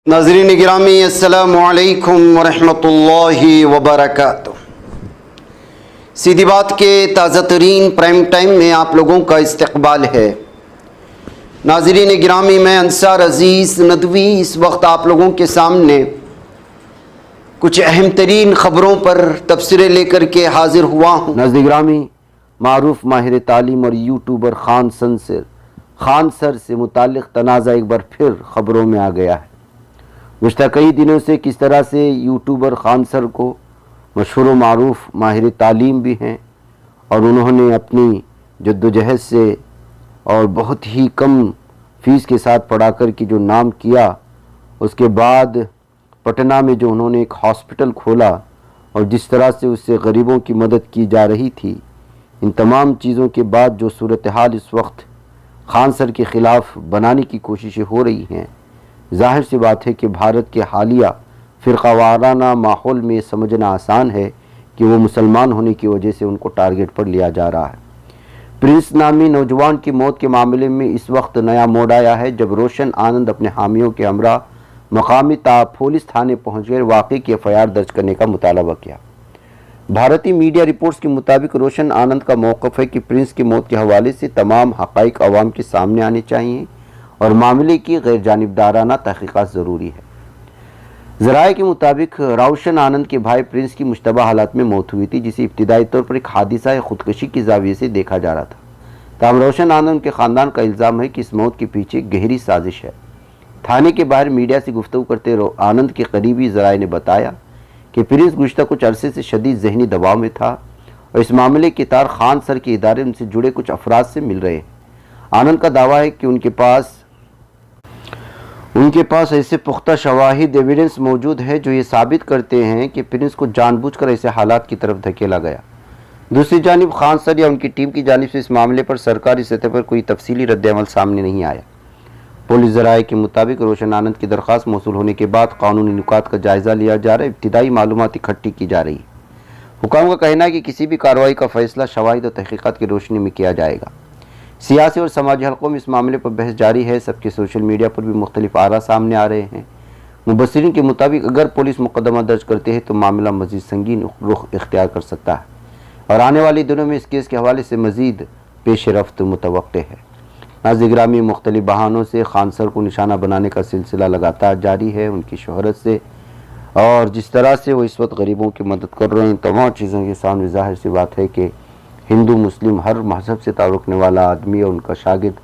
नाज़रीन गिरामी अस्सलामु अलैकुम वरहमतुल्लाहि वबरकातुह। सीधी बात के ताज़ा तरीन प्राइम टाइम में आप लोगों का इस्तकबाल है। नाज़रीन गिरामी, मैं अंसार अज़ीज़ नदवी इस वक्त आप लोगों के सामने कुछ अहम तरीन ख़बरों पर तबसरे लेकर के हाजिर हुआ हूँ। नाज़रीन गिरामी, मारूफ माहिर तालीम और यूट्यूबर खान सर से मुताल्लिक़ तनाज़ा एक बार फिर ख़बरों में आ गया है। गुज़श्ता कई दिनों से किस तरह से यूट्यूबर खान सर को मशहूर व मारूफ माहिर तालीम भी हैं और उन्होंने अपनी जद्दोजहद से और बहुत ही कम फ़ीस के साथ पढ़ा कर के जो नाम किया, उसके बाद पटना में जो उन्होंने एक हॉस्पिटल खोला और जिस तरह से उससे गरीबों की मदद की जा रही थी, इन तमाम चीज़ों के बाद जो सूरत हाल इस वक्त खान सर के ख़िलाफ़ बनाने की कोशिशें हो रही हैं, ज़ाहिर सी बात है कि भारत के हालिया फ़िरक़ावाराना माहौल में समझना आसान है कि वो मुसलमान होने की वजह से उनको टारगेट पर लिया जा रहा है। प्रिंस नामी नौजवान की मौत के मामले में इस वक्त नया मोड़ आया है, जब रोशन आनंद अपने हामियों के हमरा मकामी पुलिस थाने पहुँचकर वाक़े की FIR दर्ज करने का मुतालबा किया। भारतीय मीडिया रिपोर्ट्स के मुताबिक रोशन आनंद का मौक़िफ़ है कि प्रिंस की मौत के हवाले से तमाम हक़ाइक़ अवाम के सामने आने चाहिए और मामले की गैर जानिबदाराना तहक़ीक़ात ज़रूरी है। ज़राए के मुताबिक रोशन आनंद के भाई प्रिंस की मुश्तबा हालत में मौत हुई थी, जिसे इब्तिदाई तौर पर एक हादिसा या ख़ुदकुशी की ज़ाविये से देखा जा रहा था। ताहम रोशन आनंद के ख़ानदान का इल्ज़ाम है कि इस मौत के पीछे गहरी साजिश है। थाने के बाहर मीडिया से गुफ्तगू करते आनंद के करीबी ज़राए ने बताया कि प्रिंस गुज़श्ता कुछ अरसे से शदीद ज़हनी दबाव में था और इस मामले के तार खान सर के इदारे उनसे जुड़े कुछ अफराद से मिल रहे हैं। आनंद का दावा है कि उनके पास ऐसे पुख्ता शवाहिद एविडेंस मौजूद है जो ये साबित करते हैं कि प्रिंस को जानबूझकर ऐसे हालात की तरफ धकेला गया। दूसरी जानिब खान सर या उनकी टीम की जानिब से इस मामले पर सरकारी सतह पर कोई तफसीली रद्द-ए-अमल सामने नहीं आया। पुलिस ज़राए के मुताबिक रोशन आनंद की दरख्वास्त मौसूल होने के बाद कानूनी नुकात का जायज़ा लिया जा रहा है, इब्तिदाई मालूमात इकट्ठी की जा रही है। हुकाम का कहना है कि किसी भी कार्रवाई का फैसला शवाहिद और तहक़ीक़ात की रोशनी में किया जाएगा। सियासी और समाजी हलकों में इस मामले पर बहस जारी है। सबके सोशल मीडिया पर भी मुख्तलिफ आरा सामने आ रहे हैं। मुबस्सिरीन के मुताबिक अगर पुलिस मुकदमा दर्ज करते हैं तो मामला मज़ीद संगीन रुख इख्तियार कर सकता है और आने वाले दिनों में इस केस के हवाले से मज़ीद पेशरफ्त मुतवक्के है। नाज़रीन गिरामी, मुख्तलिफ बहानों से खान सर को निशाना बनाने का सिलसिला लगातार जारी है। उनकी शोहरत से और जिस तरह से वो इस वक्त गरीबों की मदद कर रहे हैं, तमाम चीज़ों के सामने ज़ाहिर सी बात है कि हिंदू मुस्लिम हर मज़हब से ताल्लुक़ रखने वाला आदमी और उनका शागिर्द,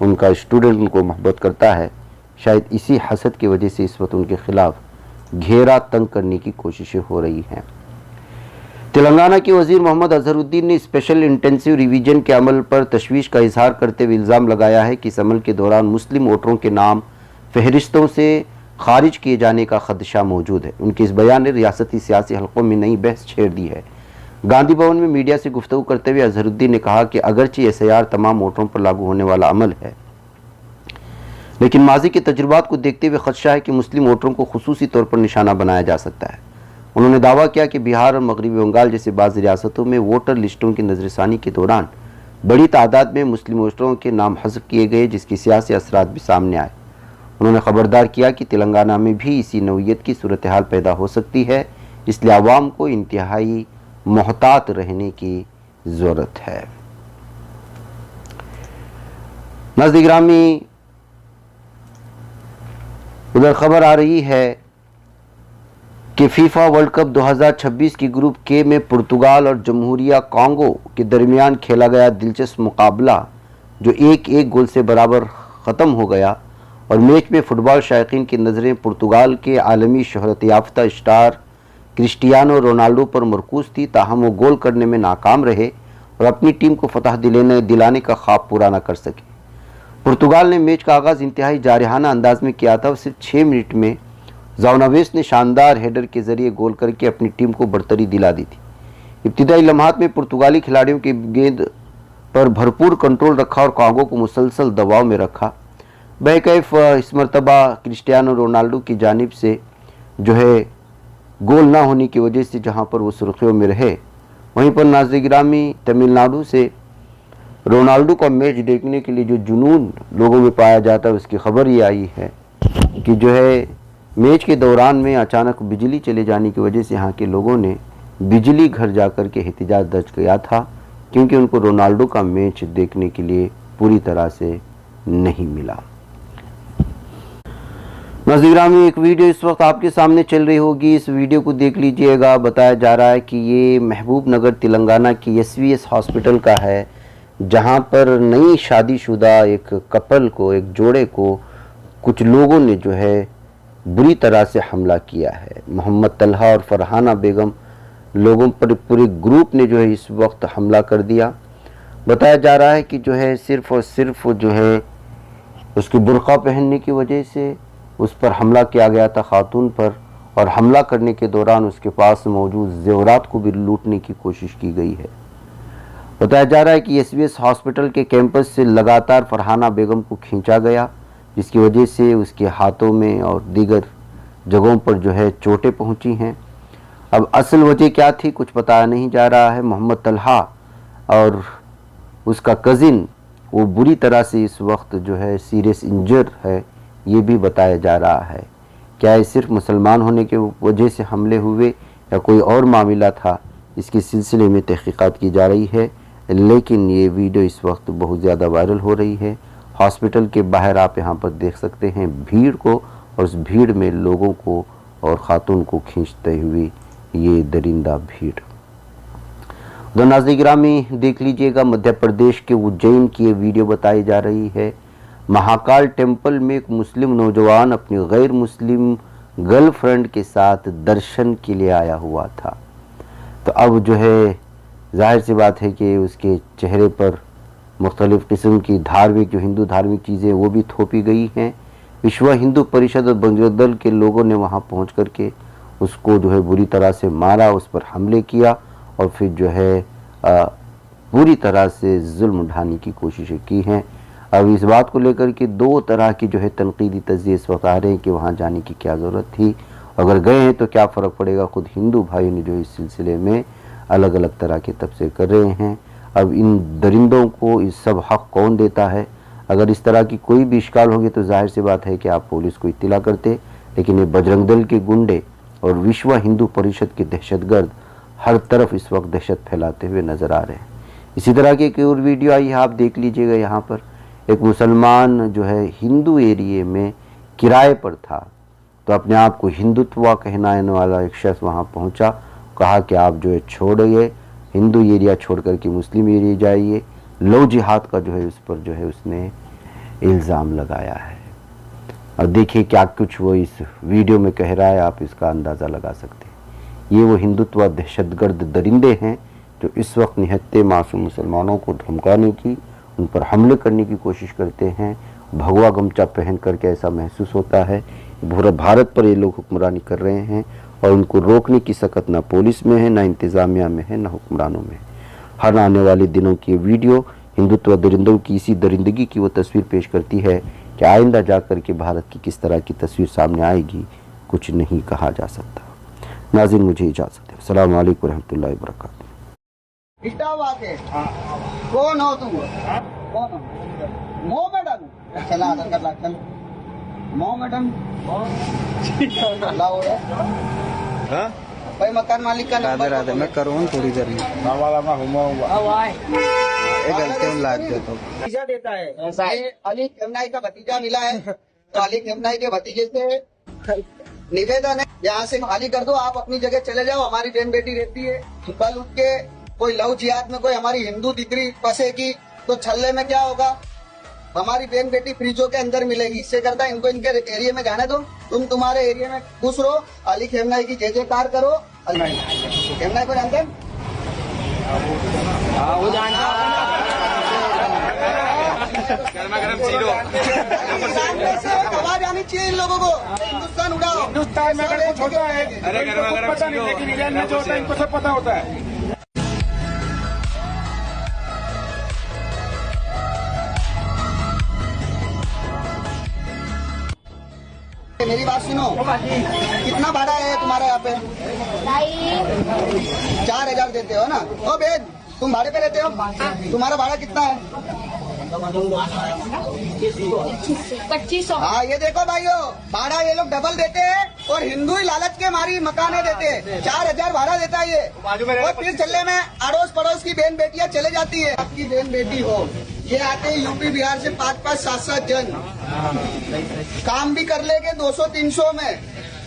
उनका स्टूडेंट उनको मोहब्बत करता है। शायद इसी हसद की वजह से इस वक्त उनके ख़िलाफ़ घेरा तंग करने की कोशिशें हो रही हैं। तेलंगाना के वज़ीर मोहम्मद अज़हरुद्दीन ने स्पेशल इंटेंसिव रिवीजन के अमल पर तशवीश का इजहार करते हुए इल्ज़ाम लगाया है कि इस अमल के दौरान मुस्लिम वोटरों के नाम फहरिस्तों से खारिज किए जाने का खदशा मौजूद है। उनके इस बयान ने रियासती सियासी हलकों में नई बहस छेड़ दी है। गांधी भवन में मीडिया से गुफ्तगू करते हुए अज़हरुद्दीन ने कहा कि अगरचे SIR तमाम वोटरों पर लागू होने वाला अमल है, लेकिन माजी के तजुर्बात को देखते हुए खदशा है कि मुस्लिम वोटरों को खुसूसी तौर पर निशाना बनाया जा सकता है। उन्होंने दावा किया कि बिहार और मगरबी बंगाल जैसे बाज़ रियासतों में वोटर लिस्टों की नज़रसानी के दौरान बड़ी तादाद में मुस्लिम वोटरों के नाम हज़फ किए गए, जिसके सियासी असरात भी सामने आए। उन्होंने खबरदार किया कि तेलंगाना में भी इसी नौइयत की सूरत हाल पैदा हो सकती है, इसलिए आवाम को इंतहाई मोहतात रहने की ज़रूरत है। नाज़रीन गिरामी, उधर खबर आ रही है कि फीफा वर्ल्ड कप 2026 की ग्रुप के में पुर्तगाल और जमहूरिया कॉन्गो के दरमियान खेला गया दिलचस्प मुकाबला जो 1-1 गोल से बराबर ख़त्म हो गया और मैच में फ़ुटबॉल शायकीन की नज़रें पुर्तगाल के आलमी शोहरत याफ्ता स्टार क्रिस्टियानो रोनाल्डो पर मरकूज़ थी। ताहम वो गोल करने में नाकाम रहे और अपनी टीम को फतह दिलाने का ख्वाब पूरा न कर सके। पुर्तगाल ने मैच का आगाज़ इंतहाई जारहाना अंदाज में किया था और सिर्फ 6 मिनट में जोआ नेवेस ने शानदार हेडर के ज़रिए गोल करके अपनी टीम को बढ़तरी दिला दी थी। इब्तिदाई लम्हात में पुर्तगाली खिलाड़ियों के गेंद पर भरपूर कंट्रोल रखा और कॉन्गो को मुसलसल दबाव में रखा। बहकैफ इस मरतबा क्रिस्टियानो रोनाल्डो की जानिब से जो है गोल ना होने की वजह से जहां पर वो सुर्खियों में रहे, वहीं पर नाज़रीन गिरामी तमिलनाडु से रोनाल्डो का मैच देखने के लिए जो जुनून लोगों में पाया जाता है, उसकी खबर ये आई है कि जो है मैच के दौरान में अचानक बिजली चले जाने की वजह से यहाँ के लोगों ने बिजली घर जाकर के एहतजाज दर्ज किया था, क्योंकि उनको रोनाल्डो का मैच देखने के लिए पूरी तरह से नहीं मिला। नाज़रीन, एक वीडियो इस वक्त आपके सामने चल रही होगी, इस वीडियो को देख लीजिएगा। बताया जा रहा है कि ये महबूब नगर तेलंगाना की SVS हॉस्पिटल का है, जहां पर नई शादीशुदा एक कपल को, एक जोड़े को कुछ लोगों ने जो है बुरी तरह से हमला किया है। मोहम्मद तलहा और फरहाना बेगम लोगों पर पूरे ग्रुप ने जो है इस वक्त हमला कर दिया। बताया जा रहा है कि जो है सिर्फ और सिर्फ जो है उसकी बुर्का पहनने की वजह से उस पर हमला किया गया था, खातून पर, और हमला करने के दौरान उसके पास मौजूद जेवरात को भी लूटने की कोशिश की गई है। बताया जा रहा है कि SVS हॉस्पिटल के कैंपस से लगातार फरहाना बेगम को खींचा गया, जिसकी वजह से उसके हाथों में और दीगर जगहों पर जो है चोटें पहुंची हैं। अब असल वजह क्या थी कुछ बताया नहीं जा रहा है। मोहम्मद तलहा और उसका कज़िन वो बुरी तरह से इस वक्त जो है सीरियस इंजर है, ये भी बताया जा रहा है। क्या ये सिर्फ मुसलमान होने के वजह से हमले हुए या कोई और मामला था, इसके सिलसिले में तहकीकात की जा रही है। लेकिन ये वीडियो इस वक्त बहुत ज़्यादा वायरल हो रही है। हॉस्पिटल के बाहर आप यहाँ पर देख सकते हैं भीड़ को, और उस भीड़ में लोगों को और खातून को खींचते हुए ये दरिंदा भीड़। तो नाज़रीन गिरामी देख लीजिएगा, मध्य प्रदेश के उज्जैन की ये वीडियो बताई जा रही है। महाकाल टेम्पल में एक मुस्लिम नौजवान अपनी गैर मुस्लिम गर्लफ्रेंड के साथ दर्शन के लिए आया हुआ था। तो अब जो है जाहिर सी बात है कि उसके चेहरे पर मुख्तलिफ़ किस्म की धार्मिक, जो हिंदू धार्मिक चीज़ें वो भी थोपी गई हैं। विश्व हिंदू परिषद और बजरंग दल के लोगों ने वहाँ पहुँच कर के उसको जो है बुरी तरह से मारा, उस पर हमले किया और फिर जो है पूरी तरह से जुल्म उठाने की कोशिशें की हैं। अब इस बात को लेकर के दो तरह की जो है तनकीदी तज्ज़िये इस वक्त आ रहे हैं कि वहाँ जाने की क्या ज़रूरत थी, अगर गए हैं तो क्या फ़र्क पड़ेगा। खुद हिंदू भाई ने जो इस सिलसिले में अलग अलग तरह के तबसरे कर रहे हैं। अब इन दरिंदों को इस सब हक़ कौन देता है? अगर इस तरह की कोई भी इश्काल होगी तो जाहिर सी बात है कि आप पुलिस को इत्तला करते, लेकिन ये बजरंग दल के गुंडे और विश्व हिंदू परिषद के दहशतगर्द हर तरफ इस वक्त दहशत फैलाते हुए नज़र आ रहे हैं। इसी तरह की एक और वीडियो आई है, आप देख लीजिएगा। यहाँ पर एक मुसलमान जो है हिंदू एरिए में किराए पर था, तो अपने आप को हिंदुत्व कहनाने वाला एक शख्स वहाँ पहुँचा, कहा कि आप जो है छोड़िए, हिंदू एरिया छोड़ कर के मुस्लिम एरिया जाइए। लव जिहाद का जो है उस पर जो है उसने इल्ज़ाम लगाया है। और देखिए क्या कुछ वो इस वीडियो में कह रहा है, आप इसका अंदाज़ा लगा सकते हैं। ये वो हिंदुत्व दहशतगर्द दरिंदे हैं जो इस वक्त निहत्ते मासूम मुसलमानों को धमकाने की, उन पर हमले करने की कोशिश करते हैं। भगवा गमछा पहन करके ऐसा महसूस होता है पूरा भारत पर ये लोग हुक्मरानी कर रहे हैं, और उनको रोकने की सकत ना पुलिस में है, ना इंतज़ामिया में है, ना हुक्मरानों में। हर आने वाले दिनों की वीडियो हिंदुत्व दरिंदों की इसी दरिंदगी की वो तस्वीर पेश करती है कि आइंदा जाकर के भारत की किस तरह की तस्वीर सामने आएगी, कुछ नहीं कहा जा सकता। नाज़रीन मुझे इजाज़त है। अस्सलाम वालेकुम रहमतुल्लाहि व बरकातहू। कौन हो तुम? कौन हो? मोहम्मदन। चला आदर कर ला चल। मोहम्मदन। लाओ यार। हाँ? भाई मकान मालिक का नंबर। राधे मैं करूँ थोड़ी देर में। वाला मैं हुआ। एक घंटे में लाग देता हूँ। भतीजा देता है। ऐसा है। अली खेमनाई का भतीजा मिला है, तो अली खेमनाई के भतीजे से निवेदन है, यहाँ से खाली कर दो, आप अपनी जगह चले जाओ। हमारी बहन बेटी रहती है, कल उठ के कोई लव जिहाद में कोई हमारी हिंदू दिकरी फंसेगी तो छल्ले में क्या होगा? हमारी बहन बेटी फ्रीजों के अंदर मिलेगी। इससे करता इनको इनके एरिया में जाने दो, तुम तुम्हारे एरिया में खुश रहो। अली खेमनाई की जय जयकार करो। खेमनाई को जानते हैं? आवाज आनी चाहिए इन लोगों को। हिंदुस्तान उड़ाओ। हिंदुस्तान में अगर कुछ होता है, अरे पता नहीं, लेकिन इंडिया में जो होता है इनको सब पता होता है। मेरी बात सुनो, कितना भाड़ा है तुम्हारा यहाँ पे? 4000 देते हो ना? ओ बेन, तुम भाड़े पे रहते हो? तुम्हारा भाड़ा कितना है? 2500। हाँ ये देखो भाइयों, भाड़ा ये लोग डबल देते हैं और हिंदू ही लालच के मारी मकाने देते हैं। 4000 भाड़ा देता है ये, और फिर चलने में अड़ोस पड़ोस की बहन बेटियां चले जाती है। आपकी बहन बेटी हो, ये आते हैं यूपी बिहार से 5-5, 7-7 जन, काम भी कर लेंगे 200-300 में,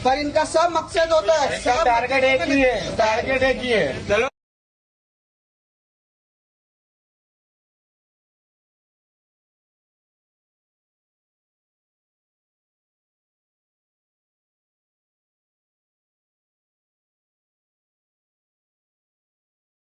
पर इनका सब मकसद होता है, सब टारगेट एक ही है, टारगेट एक ही है। चलो